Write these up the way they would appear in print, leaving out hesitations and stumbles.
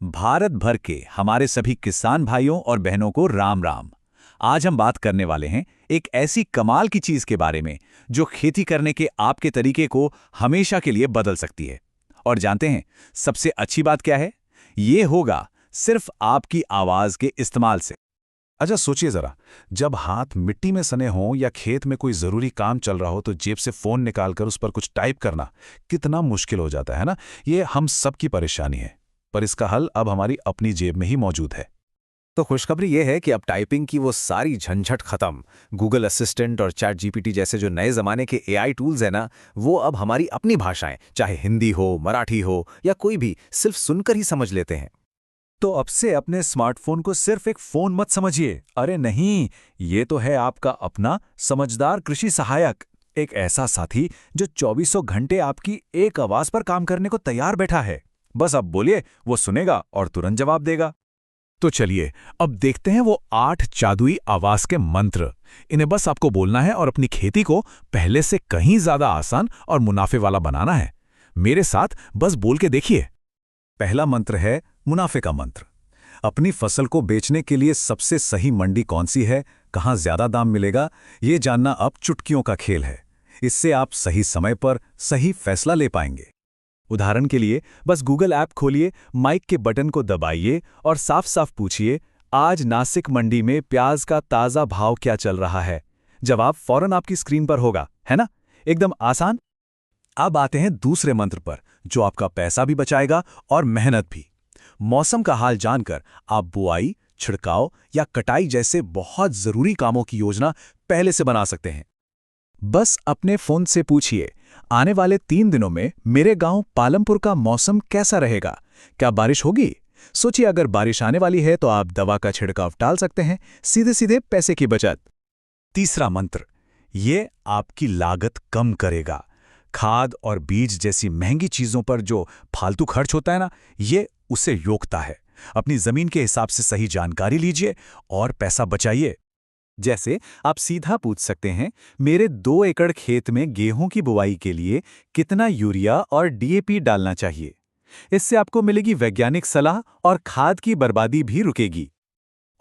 भारत भर के हमारे सभी किसान भाइयों और बहनों को राम राम। आज हम बात करने वाले हैं एक ऐसी कमाल की चीज के बारे में जो खेती करने के आपके तरीके को हमेशा के लिए बदल सकती है। और जानते हैं सबसे अच्छी बात क्या है? ये होगा सिर्फ आपकी आवाज के इस्तेमाल से। अच्छा सोचिए जरा, जब हाथ मिट्टी में सने हों या खेत में कोई जरूरी काम चल रहा हो तो जेब से फोन निकालकर उस पर कुछ टाइप करना कितना मुश्किल हो जाता है ना। ये हम सबकी परेशानी है, पर इसका हल अब हमारी अपनी जेब में ही मौजूद है। तो खुशखबरी ये है कि अब टाइपिंग की वो सारी झंझट खत्म। गूगल असिस्टेंट और चैट जीपीटी जैसे जो नए जमाने के एआई टूल्स हैं ना, वो अब हमारी अपनी भाषाएं, चाहे हिंदी हो, मराठी हो या कोई भी, सिर्फ सुनकर ही समझ लेते हैं। तो अब से अपने स्मार्टफोन को सिर्फ एक फोन मत समझिए। अरे नहीं, ये तो है आपका अपना समझदार कृषि सहायक। एक ऐसा साथी जो चौबीसों घंटे आपकी एक आवाज पर काम करने को तैयार बैठा है। बस अब बोलिए, वो सुनेगा और तुरंत जवाब देगा। तो चलिए अब देखते हैं वो 8 जादुई आवाज के मंत्र। इन्हें बस आपको बोलना है और अपनी खेती को पहले से कहीं ज्यादा आसान और मुनाफे वाला बनाना है। मेरे साथ बस बोल के देखिए। पहला मंत्र है मुनाफे का मंत्र। अपनी फसल को बेचने के लिए सबसे सही मंडी कौन सी है, कहाँ ज्यादा दाम मिलेगा, ये जानना अब चुटकियों का खेल है। इससे आप सही समय पर सही फैसला ले पाएंगे। उदाहरण के लिए बस गूगल ऐप खोलिए, माइक के बटन को दबाइए और साफ साफ पूछिए, आज नासिक मंडी में प्याज का ताज़ा भाव क्या चल रहा है। जवाब फौरन आपकी स्क्रीन पर होगा, है ना? एकदम आसान। अब आते हैं दूसरे मंत्र पर, जो आपका पैसा भी बचाएगा और मेहनत भी। मौसम का हाल जानकर आप बुआई, छिड़काव या कटाई जैसे बहुत जरूरी कामों की योजना पहले से बना सकते हैं। बस अपने फोन से पूछिए, आने वाले 3 दिनों में मेरे गांव पालमपुर का मौसम कैसा रहेगा? क्या बारिश होगी? सोचिए, अगर बारिश आने वाली है तो आप दवा का छिड़काव टाल सकते हैं। सीधे सीधे पैसे की बचत। तीसरा मंत्र, ये आपकी लागत कम करेगा। खाद और बीज जैसी महंगी चीजों पर जो फालतू खर्च होता है ना, ये उसे रोकता है। अपनी जमीन के हिसाब से सही जानकारी लीजिए और पैसा बचाइए। जैसे आप सीधा पूछ सकते हैं, मेरे 2 एकड़ खेत में गेहूं की बुवाई के लिए कितना यूरिया और डीएपी डालना चाहिए। इससे आपको मिलेगी वैज्ञानिक सलाह और खाद की बर्बादी भी रुकेगी।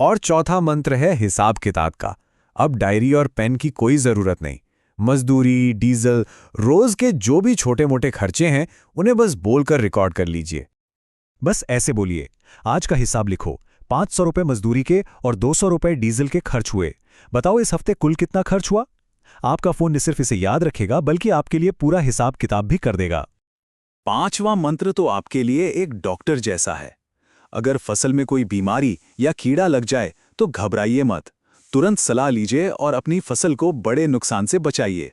और चौथा मंत्र है हिसाब किताब का। अब डायरी और पेन की कोई जरूरत नहीं। मजदूरी, डीजल, रोज के जो भी छोटे मोटे खर्चे हैं, उन्हें बस बोलकर रिकॉर्ड कर लीजिए। बस ऐसे बोलिए, आज का हिसाब लिखो। 500 रुपए मजदूरी के और 200 रुपए डीजल के खर्च हुए। बताओ इस हफ्ते कुल कितना खर्च हुआ? आपका फोन न सिर्फ इसे याद रखेगा, बल्कि आपके लिए पूरा हिसाब किताब भी कर देगा। पांचवा मंत्र तो आपके लिए एक डॉक्टर जैसा है। अगर फसल में कोई बीमारी या कीड़ा लग जाए तो घबराइए मत। तुरंत सलाह लीजिए और अपनी फसल को बड़े नुकसान से बचाइए।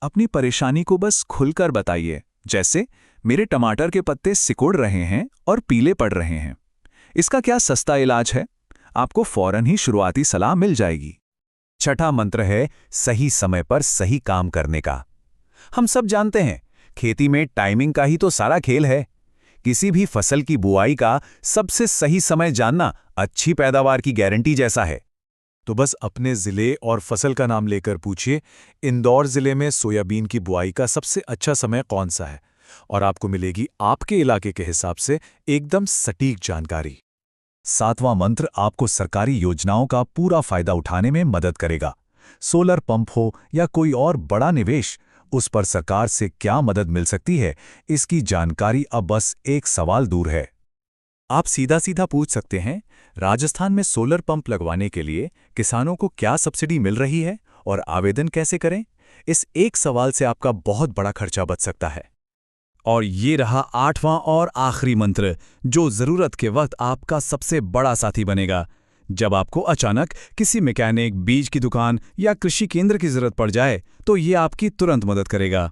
अपनी परेशानी को बस खुलकर बताइए, जैसे मेरे टमाटर के पत्ते सिकुड़ रहे हैं और पीले पड़ रहे हैं। इसका क्या सस्ता इलाज है? आपको फौरन ही शुरुआती सलाह मिल जाएगी। छठा मंत्र है सही समय पर सही काम करने का। हम सब जानते हैं, खेती में टाइमिंग का ही तो सारा खेल है। किसी भी फसल की बुआई का सबसे सही समय जानना अच्छी पैदावार की गारंटी जैसा है। तो बस अपने जिले और फसल का नाम लेकर पूछिए, इंदौर जिले में सोयाबीन की बुआई का सबसे अच्छा समय कौन सा है, और आपको मिलेगी आपके इलाके के हिसाब से एकदम सटीक जानकारी। सातवां मंत्र आपको सरकारी योजनाओं का पूरा फायदा उठाने में मदद करेगा। सोलर पंप हो या कोई और बड़ा निवेश, उस पर सरकार से क्या मदद मिल सकती है, इसकी जानकारी अब बस एक सवाल दूर है। आप सीधा सीधा पूछ सकते हैं, राजस्थान में सोलर पंप लगवाने के लिए किसानों को क्या सब्सिडी मिल रही है और आवेदन कैसे करें? इस एक सवाल से आपका बहुत बड़ा खर्चा बच सकता है। और ये रहा 8वां और आखिरी मंत्र, जो जरूरत के वक्त आपका सबसे बड़ा साथी बनेगा। जब आपको अचानक किसी मैकेनिक, बीज की दुकान या कृषि केंद्र की जरूरत पड़ जाए, तो ये आपकी तुरंत मदद करेगा।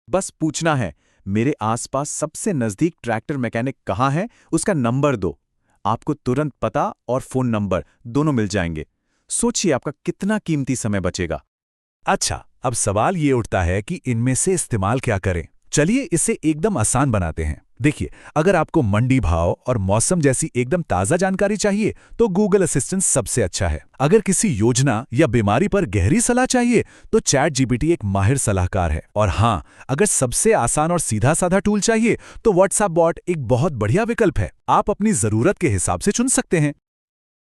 बस पूछना है, मेरे आसपास सबसे नजदीक ट्रैक्टर मैकेनिक कहाँ है, उसका नंबर दो। आपको तुरंत पता और फोन नंबर दोनों मिल जाएंगे। सोचिए आपका कितना कीमती समय बचेगा। अच्छा, अब सवाल ये उठता है कि इनमें से इस्तेमाल क्या करें? चलिए इसे एकदम आसान बनाते हैं। देखिए, अगर आपको मंडी भाव और मौसम जैसी एकदम ताज़ा जानकारी चाहिए तो गूगल असिस्टेंट सबसे अच्छा है। अगर किसी योजना या बीमारी पर गहरी सलाह चाहिए तो चैट जीपीटी एक माहिर सलाहकार है। और हाँ, अगर सबसे आसान और सीधा साधा टूल चाहिए तो व्हाट्सएप बॉट एक बहुत बढ़िया विकल्प है। आप अपनी ज़रूरत के हिसाब से चुन सकते हैं।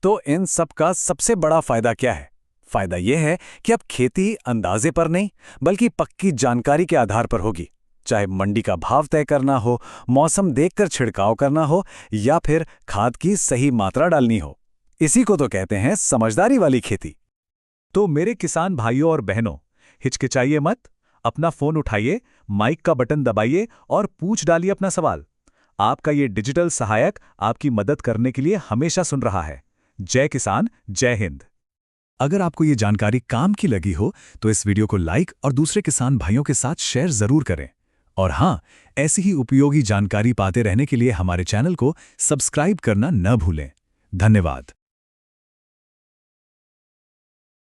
तो इन सब का सबसे बड़ा फायदा क्या है? फायदा यह है कि अब खेती अंदाजे पर नहीं बल्कि पक्की जानकारी के आधार पर होगी। चाहे मंडी का भाव तय करना हो, मौसम देखकर छिड़काव करना हो या फिर खाद की सही मात्रा डालनी हो। इसी को तो कहते हैं समझदारी वाली खेती। तो मेरे किसान भाइयों और बहनों, हिचकिचाइए मत। अपना फोन उठाइए, माइक का बटन दबाइए और पूछ डालिए अपना सवाल। आपका ये डिजिटल सहायक आपकी मदद करने के लिए हमेशा सुन रहा है। जय किसान, जय हिंद। अगर आपको ये जानकारी काम की लगी हो तो इस वीडियो को लाइक और दूसरे किसान भाइयों के साथ शेयर जरूर करें। और हाँ, ऐसी ही उपयोगी जानकारी पाते रहने के लिए हमारे चैनल को सब्सक्राइब करना न भूलें। धन्यवाद।